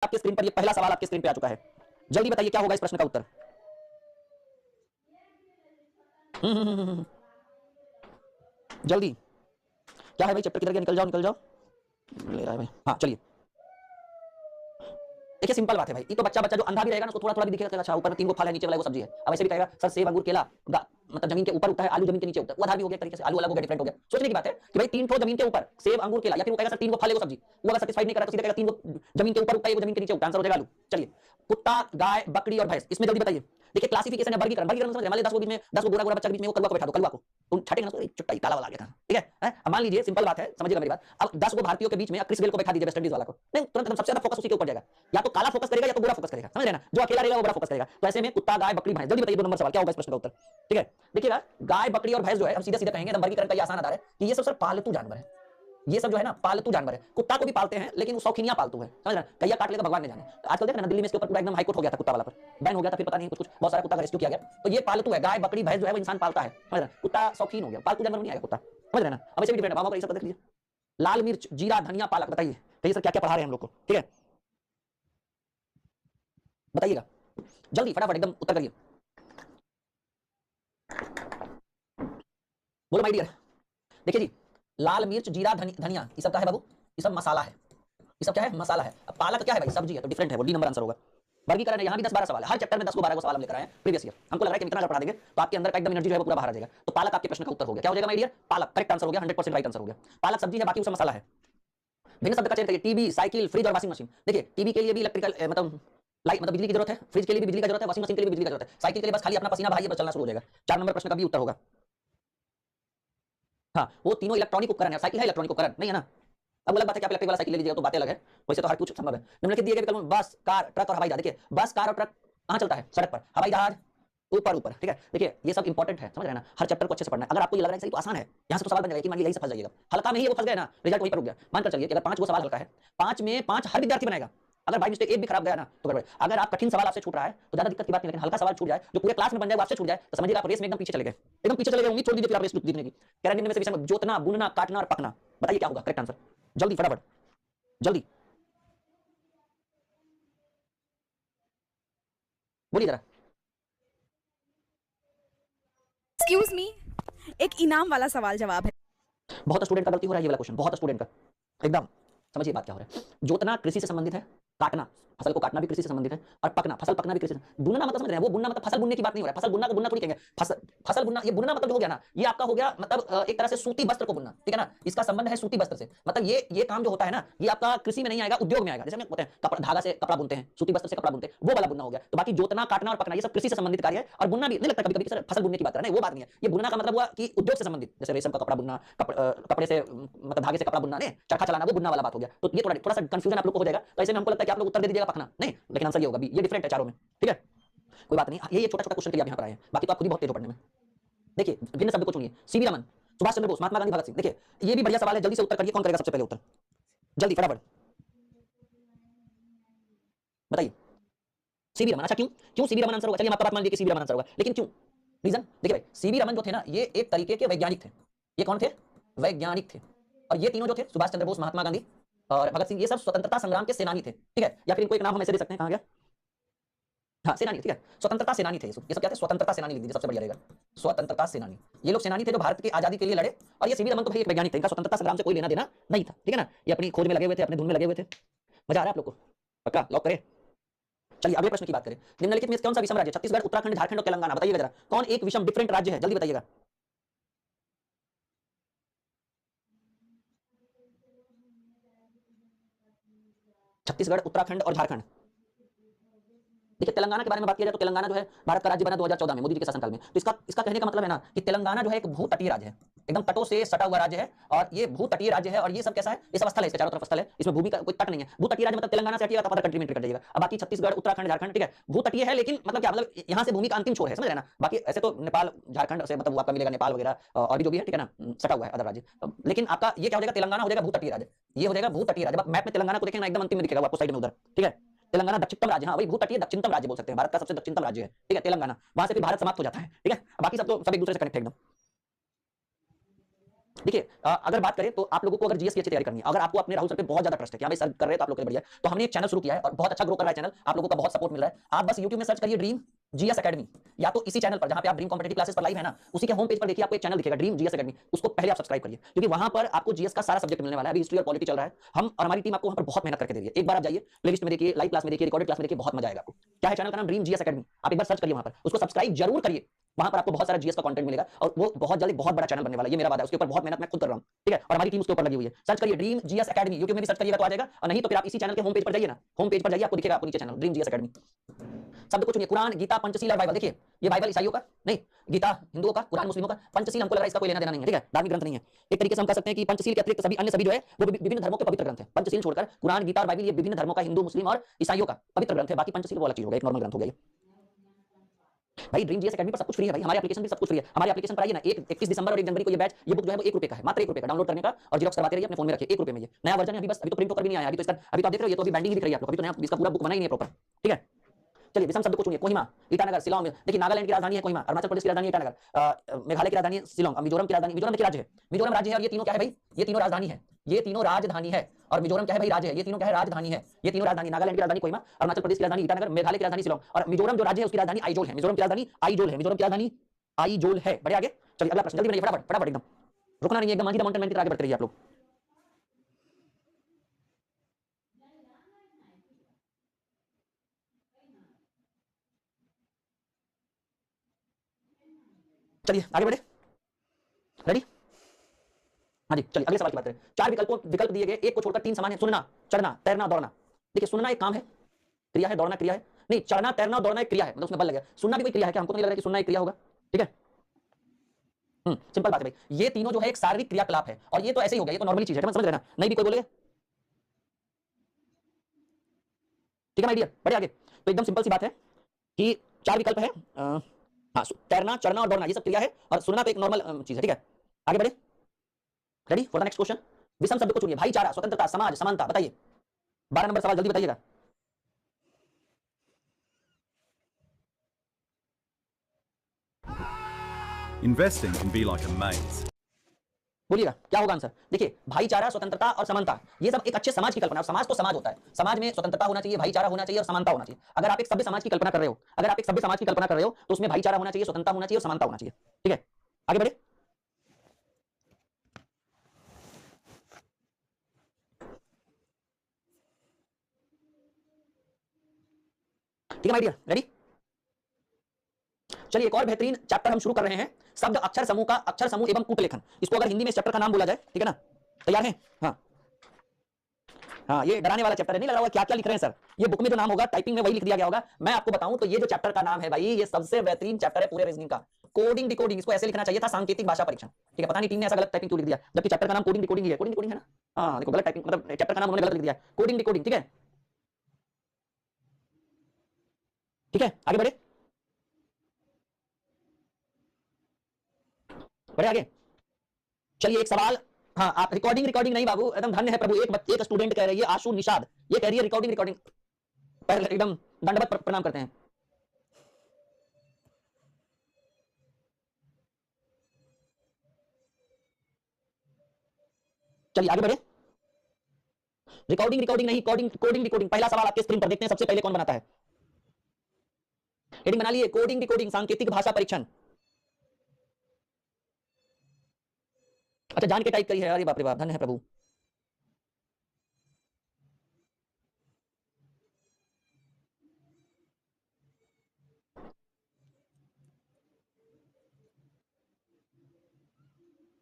आपके स्क्रीन पर, ये पहला सवाल आपके स्क्रीन पे आ चुका है। जल्दी बताइए क्या होगा इस प्रश्न का उत्तर। जल्दी, क्या है भाई? चैप्टर किधर गया? निकल जाओ निकल जाओ, ले रहा है भाई। हाँ चलिए, देखिए सिंपल बात है भाई, ये तो बच्चा जो अंधा भी रहेगा ना उसको थोड़ा थोड़ा भी दिखेगा, अच्छा ऊपर में 3 फल है, नीचे वाला वो सब्जी है। अब ऐसे भी कहेगा सर सेब अंगूर केला मतलब जमीन के ऊपर उगता है, आलू जमीन के नीचे उगता है, वो आधार भी हो गया तरीके से, आलू अलग हो गया, डिफरेंट हो गया। सोचने की बात है कि भाई 3 ठो जमीन के ऊपर सेब अंगूर केला, या फिर वो कहेगा सर 3 फल है वो सब्जी, वो अगर सेटिस्फाइड नहीं करा तो सीधे कहेगा 3 जमीन के ऊपर उगता है, वो जमीन के नीचे उगता है, आंसर हो जाएगा आलू। चलिए, कुत्ता, गाय, बकरी और भैंस, इसमें जल्दी बताइए। देखिए क्लासिफिकेशन है, वर्गीकरण समझ, मान लीजिए 10 को बीच में 10 को गोरा बच्चा के बीच में वो कलवा को बैठा दो, कलवा को तुम छठेंगे ना, चुट्टा काला वाला आ गया था, ठीक है। अब मान लीजिए सिंपल बात है, समझिएगा मेरी बात, अब 10 को भारतीयों के बीच में क्रिस गेल को बैठा दीजिए, वेस्ट इंडीज वाला को, नहीं तुरंत एकदम सबसे ज्यादा फोकस उसी के ऊपर जाएगा, या तो काला फोकस करेगा या तो गोरा फोकस करेगा, समझ रहे ना, जो अकेला रहेगा वो बड़ा फोकस करेगा। तो ऐसे में कुत्ता, गाय, बकरी, भैंस, जल्दी बताइए 2 नंबर सवाल क्या होगा इस प्रश्न का उत्तर। ठीक है, देखिएगा गाय, बकरी और भैंस जो है हम सीधा सीधा कहेंगे, तो वर्गीकरण का ये आसान आधार है कि ये सब सर पालतू जानवर है, ये सब जो है ना पालतू जानवर है। कुत्ता को भी पालते हैं लेकिन वो शौकीनिया पालतू है, समझ रहे, कैया काट लेगा भगवान ने जाने। आजकल देख रहे ना दिल्ली में इसके ऊपर पूरा एकदम हाईकोर्ट हो गया था, कुत्ता वाला पर बैन हो गया था, फिर पता नहीं कुछ बहुत सारा कुत्ता का रेस्क्यू किया गया। तो ये पालतू है, गाय बकरी भैंस जो है वो इंसान पालता है, समझ रहे, कुत्ता शौकीन हो गया, पालतू जानवर नहीं आएगा कुत्ता, समझ रहे ना। अब ऐसे भी डिफरेंट है, ये सब देख लीजिए, लाल मिर्च, जीरा, धनिया, पालक, बताइए तो ये सर क्या क्या पढ़ा रहे हैं हम लोग को, ठीक है बताइएगा जल्दी फटाफट एकदम उत्तर करिए, बोलो माय डियर। देखिए जी, लाल मिर्च, जीरा, धनिया, ये सब क्या है बाबू? ये सब मसाला है, ये सब क्या है? मसाला है। अब पालक क्या है भाई? सब्जी है, तो डिफरेंट है, वो डी नंबर आंसर होगा। वर्गीकरण है, यहाँ भी 10-12 सवाल है, हर चैप्टर में 10 को 12 को सवाल हम लेकर आए हैं प्रीवियस ईयर। हमको लग रहा है कि इतना अगर पढ़ा देंगे तो आपके अंदर का एकदम एनर्जी जो है वो पूरा बाहर आ जाएगा। तो पालक आपके प्रश्न का उत्तर हो गया, क्या हो जाएगा माय डियर? पालक करेक्ट आंसर हो गया, 100% राइट आंसर हो गया। पालक सब्जी है, बाकी उसका मसाला है। भिन्न शब्द का चयन करिए, टीवी, साइकिल, फ्रिज और वॉशिंग मशीन। देखिए टीवी के लिए भी इलेक्ट्रिकल मतलब लाइट मतलब बिजली की जरूरत है, फ्रिज के लिए भी बिजली की जरूरत है, वॉशिंग मशीन के लिए भी बिजली की जरूरत है, साइकिल के लिए बस खाली अपना पसीना बहाइए बस चलना शुरू हो जाएगा। 4 नंबर प्रश्न का भी उत्तर होगा। हाँ, वो तीनों इलेक्ट्रॉनिक उपकरण है, साइकिल है इलेक्ट्रॉनिक उपकरण नहीं है ना। अब अलग बात है कि आप इलेक्ट्रिक वाला साइकिल ले लीजिएगा तो बातें अलग है, वैसे तो हर कुछ संभव है। निम्नलिखित दिए गए विकल्पों में बस, कार, ट्रक और हवाई जहाज, देखिए बस, कार और ट्रक कहां चलता है? सड़क पर। हवाई जहाज ऊपर ऊपर, ठीक है। देखिए ये सब इंपॉर्टेंट है, समझ रहे हैं ना, हर चैप्टर को अच्छे से पढ़ना है। अगर आपको ये लग रहा है सही तो आसान है, यहां से तो सवाल बन जाएगा कि मान लीजिए यही से फंस जाइएगा, हल्का में ही वो फंस गए ना, रिजल्ट वहीं पर रुक गया। मानकर चलिए कि अगर 5 वो सवाल हल्का है, 5 में 5 हर विद्यार्थी बनाएगा, अगर बाई मिस्टेक एक भी खराब गया ना तो गड़बड़। अगर आप कठिन सवाल आपसे छूट रहा है तो ज्यादा दिक्कत की बात नहीं, लेकिन हल्का सवाल छूट जाए जो पूरे क्लास में बन जाए आपसे छूट जाए तो समझिए आप रेस में एकदम पीछे चले गए, एकदम पीछे चले गए। उम्मीद छोड़ दीजिए फिर आप रेस जीतने की। कह रहे हैं में से विषय जोतना, बुनना, काटना और पकना, बताइए क्या होगा करेक्ट आंसर? जल्दी फटाफट जल्दी बोलिए जरा। एक्सक्यूज मी, एक इनाम वाला सवाल जवाब है। बहुत स्टूडेंट का गलती हो रहा है ये वाला क्वेश्चन, बहुत स्टूडेंट का एकदम। समझिए बात क्या हो रहा है। जोतना कृषि से संबंधित है, काटना फसल को काटना भी कृषि से संबंधित है, और पकना फसल पकना भी कृषि से। बुनना मतलब समझ रहे हैं, वो बुनना मतलब फसल बुनने की बात नहीं हो रहा है, फसल बुनना को बुनना थोड़ी कहेंगे, फसल बुनना, ये बुनना मतलब जो हो गया ना, ये आपका हो गया मतलब एक तरह से सूती वस्त्र को बुनना, ठीक है ना, इसका संबंध है सूती वस्त्र से। मतलब ये काम जो होता है ना, ये आपका कृषि में नहीं आएगा, उद्योग में आएगा। जैसे हम बोलते हैं कपड़ा, धागा से कपड़ा बुनते हैं, सूती वस्त्र से कपड़ा बुनते हैं, वो वाला बुनना हो गया। तो बाकी जोतना, काटना और पकना ये सब कृषि से संबंधित कार्य है। और बुनना भी नहीं लगता कभी कभी सर फसल बुनने की बात कर रहे हैं, वो बात नहीं है। ये बुनना का मतलब हुआ कि उद्योग से संबंधित, जैसे रेशम का कपड़ा बुनना, कपड़े से मतलब धागे से कपड़ा बुनना, नहीं चरखा चलाना, वो बुनना वाला बात हो गया। तो ये थोड़ा सा कंफ्यूजन आप लोग को हो जाएगा, तो ऐसे में हमको लगता है कि आप लोग उत्तर दे दीजिएगा पकना, नहीं लेकिन आंसर ये होगा भी, ये डिफरेंट है चारों में, ठीक है कोई बात नहीं। ये छोटा छोटा क्वेश्चन के लिए आप यहाँ पर आए हैं, बाकी तो आप खुद ही बहुत तेज हो पढ़ने में। देखिए भिन्न शब्द को चुनिए, सीवी रमन, सुभाष चंद्र बोस, महात्मा गांधी, भगत सिंह। देखिए ये भी बढ़िया सवाल है, जल्दी से उत्तर करिए, कौन करेगा सबसे पहले उत्तर? जल्दी फटाफट बताइए। सीवी रमन, अच्छा क्यों क्यों सीवी रमन आंसर होगा? चलिए हम आपका बात मान लीजिए कि सीवी रमन आंसर होगा, लेकिन क्यों? रीजन देखिए भाई, सीवी रमन जो थे ना, ये एक तरीके के वैज्ञानिक थे। ये कौन थे? वैज्ञानिक थे। और ये तीनों जो थे, सुभाष चंद्र बोस, महात्मा गांधी और भगत सिंह, ये सब स्वतंत्रता संग्राम के सेनानी थे, ठीक है। या फिर इनको एक नाम हम ऐसे दे सकते हैं, कहां गया, हाँ सेनानी, ठीक है, स्वतंत्रता सेनानी थे ये सब क्या थे? स्वतंत्रता सेनानी लिख दीजिए, सबसे बढ़िया रहेगा, स्वतंत्रता सेनानी। ये लोग सेनानी थे जो भारत की आजादी के लिए लड़े। और ये सीवी रमन तो भाई एक वैज्ञानिक थे, इनका स्वतंत्रता संग्राम से कोई लेना देना नहीं था, ठीक है ना। ये अपनी खोज में लगे हुए थे, अपने धुन में लगे हुए थे। मजा आ रहा है आप लोग को? पक्का लॉक करें? चलिए अगले प्रश्न की बात करें। निम्नलिखित में कौन सा विषम राज्य? छत्तीसगढ़, उत्तराखंड, झारखंड और तेलंगाना, बताइएगा जरा कौन एक विषम डिफरेंट राज्य है, जल्दी बताइएगा। छत्तीसगढ़, उत्तराखंड और झारखंड। देखिए तेलंगाना के बारे में बात किया जाए तो तेलंगाना जो है भारत का राज्य बना 2014 में मोदी जी के शासनकाल में। तो इसका कहने का मतलब है ना कि तेलंगाना जो है एक भू तटीय राज्य है, एकदम तटों से सटा हुआ राज्य है। और ये भू तटीय राज्य है, और ये सब कैसा है? ये सब स्थल है, इसके चारों तरफ स्थल है, इसमें भूमि का कोई तट नहीं है। भू तटीय राज्य मतलब तेलंगाना से हटिएगा तो आप कंट्री में एंट्री कर जाइएगा। अब बाकी छत्तीसगढ़, उत्तराखंड, झारखंड, ठीक है, भू तटीय है, लेकिन मतलब क्या मतलब यहाँ से भूमि का अंतिम छोर है, समझ रहे ना। बाकी ऐसे तो नेपाल, झारखंड से मतलब आपका मिलेगा नेपाल वगैरह और भी जो भी है, ठीक है ना, सटा हुआ है अदर राज्य। लेकिन आपका ये क्या हो जाएगा? तेलंगाना हो जाएगा भू तटीय राज्य, ये हो जाएगा भू तटीय राज्य। मैप में तेलंगाना को देखेंगे एकदम अंतिम में दिखेगा आपको साइड में उधर, ठीक है। तेलंगाना दक्षिणतम राज्य, हाँ वही भू तटीय दक्षिणतम राज्य बोल सकते हैं, भारत का सबसे दक्षिणतम राज्य है, ठीक है तेलंगाना। वहां से फिर भारत समाप्त हो जाता है, ठीक है। बाकी सब तो सब एक दूसरे से कनेक्ट है एकदम। देखिए अगर बात करें तो आप लोगों को अगर जीएस की अच्छी तैयारी करनी है, अगर आपको अपने राहुल सर पे बहुत ज्यादा ट्रस्ट है कि हाँ भाई सर कर रहे हैं तो आप लोग के लिए बढ़िया है, तो हमने एक चैनल शुरू किया है और बहुत अच्छा ग्रो कर रहा है चैनल, आप लोगों का बहुत सपोर्ट मिल रहा है। आप बस यूट्यूब में सर्च करिए ड्रीम जीएस एकेडमी, या तो इसी चैनल पर जहां पे आप ड्रीम कॉम्पिटिटिव क्लासेस पर लाइव है ना, उसी के होम पेज पर देखिए आपको एक चैनल दिखेगा ड्रीम जीएस एकेडमी, उसको पहले आप सब्सक्राइब करिए, क्योंकि वहां पर आपको जीएस का सारा सब्जेक्ट मिलने वाला है। अभी हिस्ट्री और पॉलिटी चल रहा है, हम और हमारी टीम आपको वहां पर बहुत मेहनत करके दे रही है। एक बार आप जाइए प्लेलिस्ट में देखिए, लाइव क्लास में देखिए, रिकॉर्डेड क्लास में देखिए, बहुत मजा आएगा आपको। क्या है चैनल का नाम? Dream GS academy. आप एक बार सर्च करिए वहां पर, उसको सब्सक्राइब जरूर करिए। वहां पर आपको बहुत सारा जीएस का कंटेंट मिलेगा और वो बहुत जल्दी बहुत बड़ा चैनल बनने वाला है, ये मेरा वादा है। उसके ऊपर बहुत मेहनत मैं खुद कर रहा हूं, ठीक है, और हमारी टीम उसके ऊपर लगी हुई है। सर्च करिए ड्रीम जीएस एकेडमी, यूट्यूब में भी सर्च करिएगा तो आ जाएगा, और नहीं तो फिर आप इसी चैनल के होम पेज पर जाइए ना, होम पेज पर जाइए, आपको दिखेगा, आपको नीचे चैनल ड्रीम जीएस एकेडमी। शब्द को चुनिए, कुरान, गीता, पंचशील और बाइबल। देखिए ये बाइबल ईसाइयों का नहीं, गीता हिंदुओं का, कुरान मुस्लिमों का, पंचशील हमको लग रहा है इसका कोई लेना देना नहीं है, ठीक है, धार्मिक ग्रंथ नहीं है। एक तरीके से हम कह सकते हैं कि पंचशील के अतिरिक्त सभी अन्य सभी जो है वो विभिन्न धर्मों के पवित्र ग्रंथ हैं। पंचशील छोड़कर कुरान, गीता और बाइबल ये विभिन्न धर्मों का, हिंदू, मुस्लिम और ईसाइयों का पवित्र ग्रंथ है। बाकी पंचशील वो अलग चीज हो गया, एक नॉर्मल ग्रंथ हो गया। भाई ड्रीम जीएस एकेडमी पर सब कुछ फ्री है भाई, हमारे एप्लीकेशन भी सब कुछ फ्री है। हमारे एप्लीकेशन पर आइए ना, 31 दिसंबर और 1 जनवरी को ये बैच, ये बुक जो है वो 1 रुपए का है, मात्र 1 रुपए का डाउनलोड करने का, और जेरॉक्स करवाते रहिए, अपने फोन में रखिए। 1 रुपए में ये नया वर्जन है, अभी बस अभी तो प्रिंट होकर भी नहीं आया, अभी तो इसका अभी तो आप देख रहे हो, ये तो अभी बैंडिंग दिख रही है आप लोग, अभी तो नया इसका पूरा बुक बना ही नहीं है प्रॉपर, ठीक है। चलिए विषम शब्द को चुनिए, कोहिमा, ईटानगर, शिलांग। देखिए नागालैंड की राजधानी है कोहिमा, अरुणाचल प्रदेश की राजधानी ईटानगर, मेघालय की राजधानी है शिलांग, मिजोरम की राजधानी, मिजोरम देखिए राज्य है, मिजोरम राज्य है, और ये तीनों क्या है भाई? ये तीनों राजधानी है, ये तीनों राजधानी है। और मिजोरम क्या है भाई? राज्य है। ये तीनों क्या है? राजधानी है। ये तीनों राजधानी, नागालैंड की राजधानी कोहिमा, अरुणाचल प्रदेश की राजधानी ईटानगर, मेघालय की राजधानी शिलांग, और मिजोरम जो राज्य है उसकी राजधानी आइजोल है। मिजोरम की राजधानी आइजोल है, मिजोरम की राजधानी आइजोल है। बढ़िया आगे चलिए, अगला प्रश्न जल्दी बनाइए, फटाफट फटाफट, एकदम रुकना नहीं है, एकदम मांझी माउंटेन मैन की तरह आगे बढ़ते रहिए आप लोग। चलिए आगे बढ़े, रेडी? हाँ जी, चलिए अगले सवाल की बात करें। चार विकल्प दिए गए, एक को छोड़कर तीन समान है। सुनना, चढ़ना, तैरना, दौड़ना। देखिए सुनना एक काम है, क्रिया है, दौड़ना क्रिया है, नहीं चढ़ना तैरना दौड़ना एक क्रिया है, मतलब उसमें बल लगे। सुनना भी कोई क्रिया है क्या? हमको तो नहीं लग रहा कि सुनना एक क्रिया होगा, ठीक है। सिंपल बात है भाई, ये तीनों जो है एक शारीरिक क्रियाकलाप है, और ये तो ऐसे ही हो गया, ये तो नॉर्मली चीज है, समझ रहे ना? नहीं भी कोई बोले, ठीक है माय डियर। बढ़िया आगे, तो एकदम सिंपल सी बात है कि चार विकल्प है, हाँ तैरना, चढ़ना और दौड़ना ये सब क्रिया है, और सुनना तो एक नॉर्मल चीज है, ठीक है। आगे बढ़े, ready for the next question. विषम शब्द को चुनिए, भाईचारा, स्वतंत्रता, समाज, समानता। बताइए 12 नंबर सवाल, जल्दी बताइएगा। Investing can be like a maze. बोलिएगा क्या होगा आंसर? देखिए भाईचारा, स्वतंत्रता और समानता, ये सब एक अच्छे समाज की कल्पना है। समाज तो समाज होता है, समाज में स्वतंत्रता होना चाहिए, भाईचारा होना चाहिए और समानता होना चाहिए। अगर आप एक सभ्य समाज की कल्पना कर रहे हो, अगर आप एक सभ्य समाज की कल्पना कर रहे हो, तो उसमें भाईचारा होना चाहिए, स्वतंत्रता होना चाहिए और समानता होना चाहिए, ठीक है। आगे बढ़े, ठीक है माय डियर, रेडी? चलिए एक और बेहतरीन चैप्टर हम शुरू कर रहे हैं, शब्द अक्षर समूह का, अक्षर समूह एवं कूटलेखन। इसको अगर हिंदी में इस चैप्टर का नाम बोला जाए, ठीक है ना? तैयार हैं? हाँ हाँ, ये डराने वाला चैप्टर है, नहीं लग रहा होगा क्या क्या लिख रहे हैं सर। ये बुक में जो नाम होगा टाइपिंग में वही लिख दिया गया होगा। मैं आपको बताऊं तो ये जो चैप्टर का नाम है भाई, ये सबसे बेहतरीन चैप्टर है पूरे रीजनिंग का। कोडिंग डिकोडिंग, इसको ऐसे लिखना चाहिए था, सांकेतिक भाषा परीक्षण, ठीक है। पता नहीं टीम ने ऐसा गलत टाइपिंग क्यों लिख दिया, जबकि चैप्टर का नाम कोडिंग डिकोडिंग ही है। कोडिंग डिकोडिंग है ना? हाँ देखो, गलत टाइपिंग, मतलब चैप्टर का नाम उन्होंने गलत लिख दिया, कोडिंग डिकोडिंग, ठीक है। ठीक है आगे बढ़े, बढ़े आगे। चलिए एक सवाल, हाँ आप रिकॉर्डिंग रिकॉर्डिंग नहीं बाबू, एकदम धन्य है प्रभु। एक स्टूडेंट कह रही है, आशु निषाद, ये कह रही है रिकॉर्डिंग रिकॉर्डिंग, पहले एकदम दंडवत प्रणाम करते हैं। चलिए आगे बढ़े, रिकॉर्डिंग रिकॉर्डिंग नहीं, कोडिंग कोडिंग डिकोडिंग। पहला सवाल आपके स्क्रीन पर देखते हैं, सबसे पहले कौन बनाता है। हेडिंग बना लिए, कोडिंग डिकोडिंग सांकेतिक भाषा परीक्षण। अच्छा जान के टाइप करी है, अरे बाप रे बाप, धन्य है प्रभु।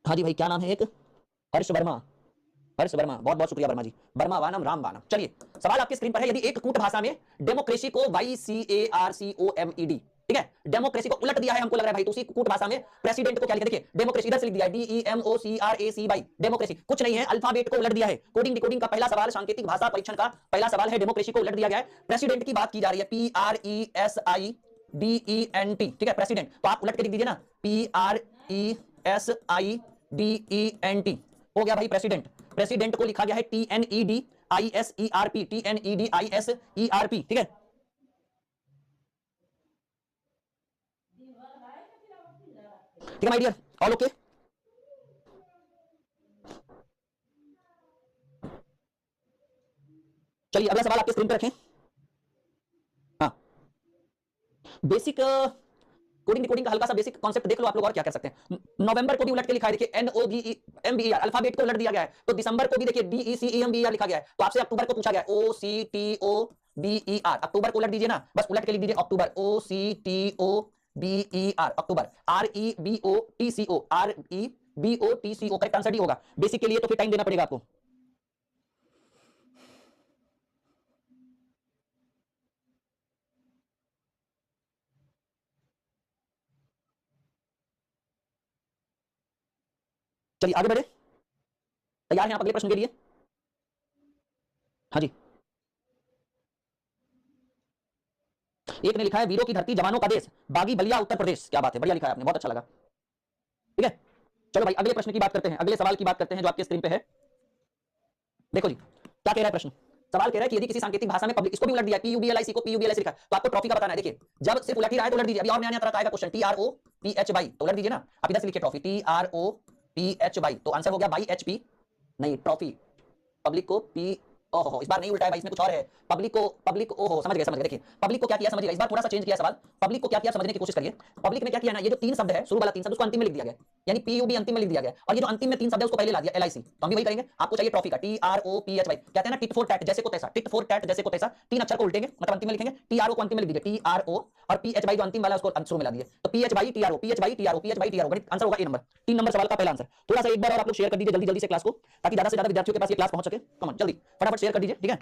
हाँ जी भाई, क्या नाम है? एक हर्ष वर्मा, हर्ष वर्मा, बहुत बहुत शुक्रिया वर्मा जी। वर्मा वानम राम वानम। चलिए सवाल आपकी स्क्रीन पर है, यदि एक कूट भाषा में डेमोक्रेसी को YCARCOMED, ठीक है, डेमोक्रेसी को उलट दिया है, हमको लग रहा है भाई, तो उसी कूट भाषा में प्रेसिडेंट को क्या लिखा? देखिए डेमोक्रेसी इधर से लिख दिया है, DEMOCRACY, डेमोक्रेसी कुछ नहीं है, अल्फाबेट को उलट दिया है। कोडिंग डिकोडिंग का पहला सवाल, सांकेतिक भाषा परीक्षण का पहला सवाल है, डेमोक्रेसी को उलट दिया गया है। प्रेसिडेंट की बात की जा रही है, PRESIDENT, ठीक है, प्रेसिडेंट, तो आप उलट के लिख दीजिए ना, PRESIDENT, हो गया भाई प्रेसिडेंट। प्रेसिडेंट को लिखा गया है TNEDISERP, TNEDISERP, ठीक है। ठीक है माय डियर, ऑल ओके? चलिए अगला सवाल आपके स्क्रीन पे रखें। हाँ, बेसिक कोडिंग डिकोडिंग का हल्का सा बेसिक कॉन्सेप्ट देख लो आप लोग, और क्या कर सकते हैं। नवंबर को भी उलट के लिखा है, देखिए NOVEMBER, अल्फाबेट को उलट दिया गया है। तो दिसंबर को भी देखिए DECEMBER लिखा गया है। तो आपसे अक्टूबर को पूछा गया OCTOBER, अक्टूबर को उलट दीजिए ना, बस उलट के लिख दीजिए अक्टूबर, OCTOBER, अक्टूबर, REBOTCO करेक्ट आंसर डी होगा। बेसिक के लिए तो फिर टाइम देना पड़ेगा आपको। चलिए आगे बढ़े, तैयार हैं आप अगले प्रश्न के लिए? हाँ जी। एक ने लिखा है वीरों की धरती जवानों का देश, बागी बलिया उत्तर प्रदेश। क्या बात है, बढ़िया लिखा है आपने, बहुत अच्छा लगा। ठीक है, चलो भाई अगले प्रश्न की बात करते हैं, अगले सवाल की बात करते हैं जो आपके स्क्रीन पे है। देखो जी क्या कह रहा है प्रश्न। सवाल कह रहा है कि यदि किसी सांकेतिक भाषा में पब्लिक, इसको भी उलट दिया, PUBLIC को PUBLIC लिखा है, तो आपको ट्रॉफी का बताना है। देखिए जब सिर्फ उलट ही रहा है तो उलट दीजिए। अभी और नया नया तरह का आएगा क्वेश्चन, TROPHY, तो उलट दीजिए ना। आप इधर से लिखिए ट्रॉफी, TROPHY, तो आंसर हो गया बाई HP, नहीं ट्रॉफी। पब्लिक को P, ओहो इस बार नहीं उल्टा है भाई, इसमें कुछ और है। पब्लिक ओहो समझ गए। देखिए पब्लिक को क्या किया समझिएगा, इस बार थोड़ा सा चेंज किया सवाल। पब्लिक को क्या किया समझने की कोशिश करिए। पब्लिक ने क्या किया ना, ये जो तीन शब्द है, शुरू वाला तीन शब्द उसको अंतिम में लिख दिया गया, यानी PUB अंतिम में लिख दिया गया, और ये जो अंतिम में तीन शब्द है उसको पहले ला दिया LIC। तो हम भी वही करेंगे। आपको चाहिए ट्रॉफी का TROPHY, कहते हैं ना टिट फॉर टैट, जैसे को तैसा, टिट फॉर टैट जैसे को तैसा, तीन अक्षर को उल्टेंगे, मतलब अंतिम में लिखेंगे। TRO को अंतिम में लिख दीजिए, TRO, और PHY जो अंतिम वाला है उसको शुरू में ला दिए, तो PHY TRO, PHY TRO, PHY TRO, गणित आंसर होगा ए नंबर। 3 नंबर सवाल का पहला आंसर। थोड़ा सा एक बार और आप लोग शेयर कर दीजिए जल्दी जल्दी से क्लास को, ताकि ज्यादा से ज्यादा विद्यार्थियों के पास ये क्लास पहुंच सके। कम ऑन जल्दी फटाफट शेयर कर दीजिए, ठीक है।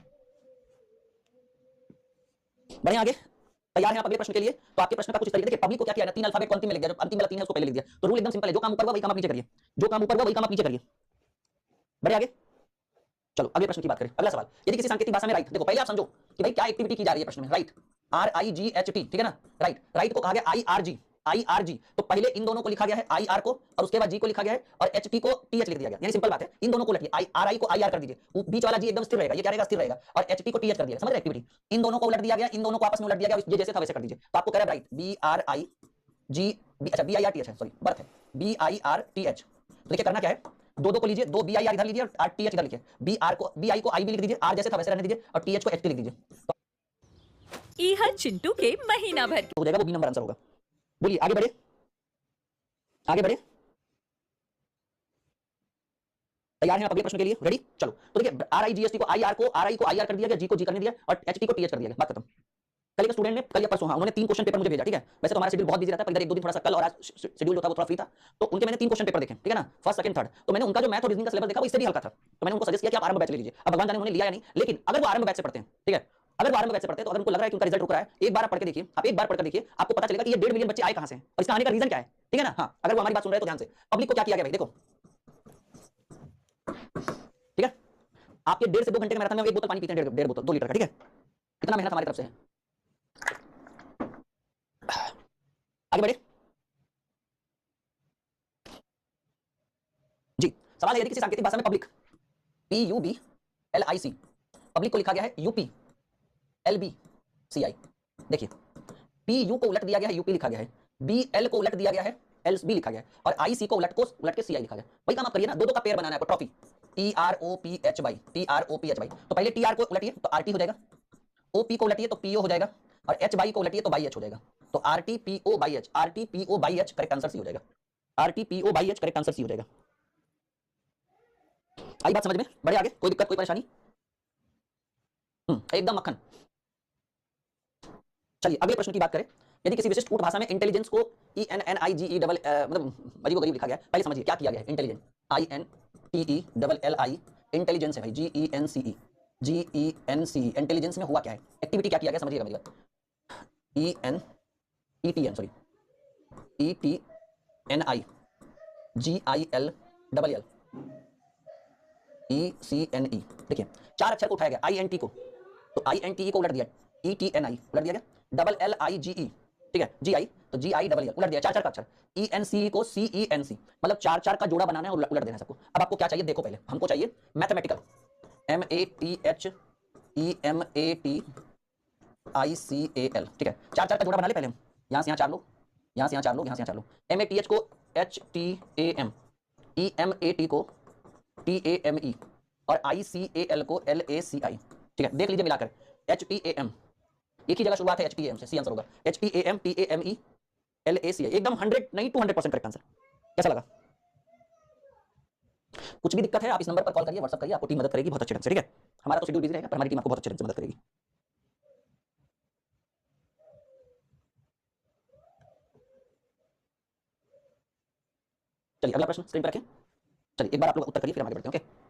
बढ़िया, आगे तैयार हैं आप अगले प्रश्न के लिए। तो आपके प्रश्न का कुछ तरीके देखिए, पब्लिक को क्या किया ना, तीन अल्फाबेट को अंतिम में लिख दिया, जो अंतिम वाला तीन है उसको पहले लिख दिया। तो रूल एकदम सिंपल है, जो काम ऊपर हुआ वही काम आप नीचे करिए, जो काम ऊपर हुआ वही काम आप नीचे करिए। बढ़िया, आगे चलो अगले प्रश्न की बात करें। अगला सवाल, यदि किसी सांकेतिक भाषा में राइट, देखो पहले आप समझो कि भाई क्या एक्टिविटी की जा रही है प्रश्न में। राइट, RIGHT, ठीक है ना, राइट, राइट को कहा गया IRG, तो पहले इन दोनों को लिखा गया है IR को, और उसके बाद G को लिखा गया है, और HT को TH लिख दिया गया। यानी सिंपल बात है, इन दोनों को उलटिए, RI को IR कर दीजिए, बीच वाला G एकदम स्थिर रहेगा, ये क्या रहेगा, स्थिर रहेगा, और HT को TH कर दिया। समझ रहे एक्टिविटी, इन दोनों को उलट दिया गया, इन दोनों को आपस में उलट दिया गया, ये जैसे था वैसे कर दीजिए। तो आपको कह रहा है राइट BRIG, अच्छा BIRTH है, सॉरी बर्थ है, BIRTH। तो देखिए करना क्या है, दो को लीजिए, दो BIR इधर लीजिए और TH इधर लिखिए। BI को IB लिख दीजिए, R जैसे था वैसे रहने दीजिए, और TH को HT लिख दीजिए, इह चिंटू के महीना भर हो जाएगा, वो बी नंबर आंसर होगा। बोलिए आगे बढ़े, आगे बढ़े, तैयार हैं आप अगले प्रश्न के लिए? रेडी, चलो। तो देखिए RIGST को RI को IR कर दिया गया, G को G करने दिया, और HT को TH कर दिया गया, बात खत्म। कल एक स्टूडेंट ने, कल या परसों, हाँ, उन्होंने 3 क्वेश्चन पेपर मुझे भेजा, ठीक है। वैसे तो हमारा शेड्यूल बहुत बिजी रहता है, पर इधर 1-2 दिन थोड़ा सा कल और आज शेड्यूल जो था वो थोड़ा फ्री था, तो उनके मैंने 3 क्वेश्चन पेपर देखे, ठीक है ना, फर्स्ट सेकंड थर्ड। तो मैंने उनका जो मैथ और रीजनिंग का सिलेबस देखा वो इससे भी हल्का था, तो मैंने उनको सजेस्ट किया कि आप आरंभ बैच ले लीजिए। अब भगवान जाने उन्होंने लिया या नहीं, लेकिन अगर वो आरंभ बैच से पढ़ते हैं, ठीक है, अगर वो आरंभ बैच से पढ़ते हैं, तो अगर उनको लग रहा है कि उनका रिजल्ट रुक रहा है, एक बार आप पढ़ के देखिए, आप एक बार पढ़कर देखिए, आपको पता चलेगा कि ये 1.5 मिलियन बच्चे आए कहां से और इसका आने का रीजन क्या है, ठीक है ना। हाँ, अगर वो हमारी बात सुन रहे हैं तो ध्यान से। पब्लिक को क्या किया गया भाई, देखो, ठीक है, आपके 1.5 से 2 घंटे के मैराथन में 1 बोतल पानी पीते हैं, 1.5 बोतल 2 लीटर का, ठीक है। कितना मेहनत हमारी तरफ से है। आगे बढ़े जी। सवाल है, यदि किसी सांकेतिक भाषा में पब्लिक PUBLIC, पब्लिक को लिखा गया है UPLBCI। देखिए PU को उलट दिया गया है, UP लिखा गया है, BL को उलट दिया गया है, LB लिखा गया है, और IC को उलट के CI लिखा गया। वही काम आप करिए ना, दो का पेयर बनाना है आपको, ट्रॉफी TROPHY। तो पहले TR को उलटिए तो RT हो जाएगा, OP को उलटिए तो PO हो जाएगा, और HY को उलटिए तो BH हो जाएगा। तो RTPO/H, RTPO/H correct answer C हो जाएगा, RTPO/H करेक्ट आंसर सी हो जाएगा। आई बात समझ में? बढ़े आगे, कोई दिक्कत कोई परेशानी? एकदम मक्खन। चलिए अगले प्रश्न की बात करें। यदि किसी विशिष्ट कूट भाषा में इंटेलिजेंस को INNIGE मतलब अजीब गरीब लिखा गया, पहले समझिए क्या किया गया है। इंटेलिजेंस INTELLI, इंटेलिजेंस है भाई, GENCE, इंटेलिजेंस में हुआ क्या है, एक्टिविटी क्या किया गया, समझिएगा मेरी बात। ENETN, sorry ETNI GILLL ECNE, देखिए 4 अक्षर को उठाया गया, INT को, तो INTE को उलट दिया, ETNI उलट दिया गया, LLIGE, ठीक है, GI तो GILL उलट दिया, 4 का अक्षर, ENCE को CENC, मतलब 4 का जोड़ा बनाना है, उलट देना है सबको। अब आपको क्या चाहिए देखो, पहले हमको चाहिए मैथमेटिकल, MATHEMATICAL, ठीक है, 4 का जोड़ा बना ले पहले हम, यहाँ से यहाँ 4 लो, यहाँ से यहाँ 4 लो, यहाँ से यहाँ 4 लो, MATH को HTAM, EMAT को TAME, और ICAL को LACI, ठीक है, देख लीजिए मिलाकर HPAM, एक ही जगह शुरुआत है HPAM से, सी आंसर होगा HPAM PAMELACI, एकदम 100 नहीं 200% करेक्ट आंसर। कैसा लगा? कुछ भी दिक्कत है आप इस नंबर पर कॉल करिए, व्हाट्सअप करिए, आपको टीम मदद करेगी बहुत अच्छे ढंग से। ठीक है, हमारा तो शेड्यूल बिजी रहेगा पर हमारी टीम आपको बहुत अच्छे ढंग से मदद करेगी। चलिए अगला प्रश्न स्क्रीन पर रखें। चलिए एक बार आप लोग उत्तर करिए फिर हम आगे बढ़ते हैं। ओके,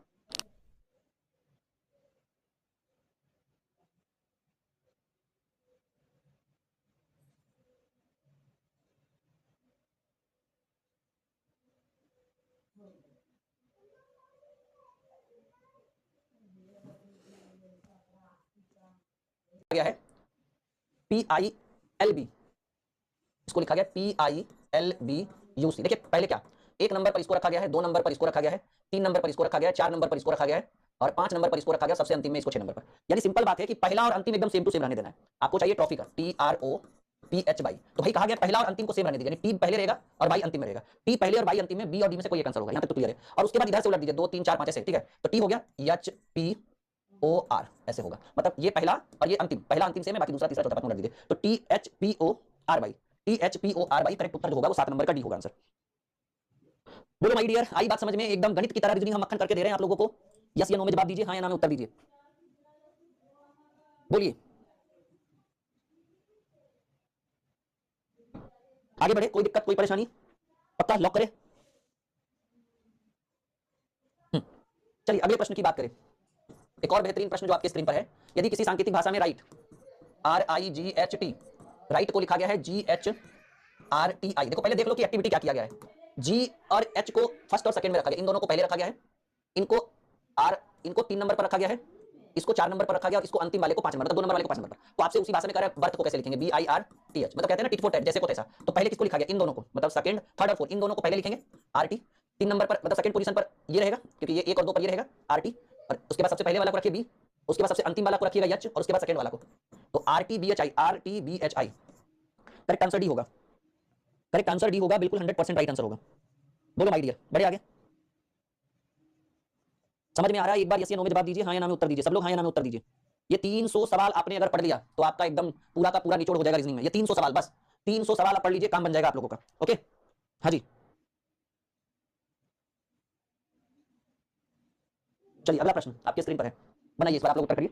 गया है PILB, इसको लिखा गया PILBUC। देखिए पहले क्या, एक नंबर पर इसको रखा गया है, दो नंबर पर इसको रखा गया है, तीन नंबर पर इसको रखा गया है, चार नंबर पर इसको रखा गया है और पांच नंबर पर इसको रखा गया, सबसे अंतिम में इसको 6 नंबर पर। यानी सिंपल बात है कि पहला और अंतिम एकदम सेम टू सेम रहने देना है। आपको चाहिए ट्रॉफी का TROPHY, तो भाई कहा गया पहला और अंतिम को सेम रहने दीजिए, यानी टी पहले रहेगा और बाई अंतिम में रहेगा। टी पहले और बाई अंतिम में, बी और डी में से कोई एक आंसर होगा, यहां तक तो क्लियर है। और उसके बाद इधर से उलट दीजिए 2 3 4 5 ऐसे। ठीक है, तो टी हो गया HPOR ऐसे होगा, मतलब ये पहला और ये अंतिम, पहला अंतिम सेम है, बाकी दूसरा तीसरा चौथा पांचवा उलट दीजिए। तो THPOR करेक्ट उत्तर जो होगा वो 7 नंबर का डी होगा आंसर। बोलो माय डियर, आई बात समझ में? एकदम गणित की तरह रीजनिंग हम मक्खन करके दे रहे हैं आप लोगों को। यस या नो में जवाब दीजिए, हाँ या ना में उत्तर दीजिए, बोलिए। आगे बढ़े, कोई दिक्कत कोई परेशानी? पक्का लॉक करें? चलिए अगले प्रश्न की बात करें। एक और बेहतरीन प्रश्न जो आपके स्क्रीन पर है, यदि किसी सांकेतिक भाषा में राइट RIGHT, राइट को लिखा गया है GHRTI। देखो पहले देख लो कि एक्टिविटी क्या किया गया है। G और H को फर्स्ट और सेकंड में रखा गया, इन दोनों को पहले रखा गया है, इनको 3 नंबर पर रखा गया है, इसको 4 नंबर पर रखा गया और इसको अंतिम वाले को 5 नंबर, मतलब 2 नंबर वाले को 5 नंबर पर। तो आपसे उसी भाषा में कह रहा है बर्थ को कैसे लिखेंगे, BIRTH, मतलब कहते हैं ना टिट फॉर टैट, जैसे को तैसा। तो पहले किसको लिखा गया, इन दोनों को, मतलब सेकंड थर्ड और फोर्थ, इन दोनों को पहले लिखेंगे RT। 3 नंबर पर मतलब सेकंड पोजीशन पर ये रहेगा, क्योंकि ये 1 और 2 पर ये रहेगा RT, और उसके बाद सबसे पहले वाला को रखिए B, उसके बाद सबसे अंतिम वाला को रखिएगा H और उसके बाद सेकंड वाला को। तो RTBHI करेक्ट आंसर डी होगा, करेक्ट आंसर डी होगा, बिल्कुल 100% राइट आंसर होगा। बोलो माय डियर, बढ़े आगे। समझ में आ रहा है? एक बार यस या नो में जवाब दीजिए, हाँ या ना में उत्तर दीजिए, सब लोग हाँ या ना में उत्तर दीजिए। ये 300 सवाल आपने अगर पढ़ लिया तो आपका एकदम पूरा का पूरा निचोड़ हो जाएगा रीजनिंग में। ये 300 सवाल, बस 300 सवाल आप पढ़ लीजिए, काम बन जाएगा आप लोगों का। ओके, हाँ जी। चलिए अगला प्रश्न आपके स्क्रीन पर है, बनाइए, इस बार आप लोग उत्तर करिए।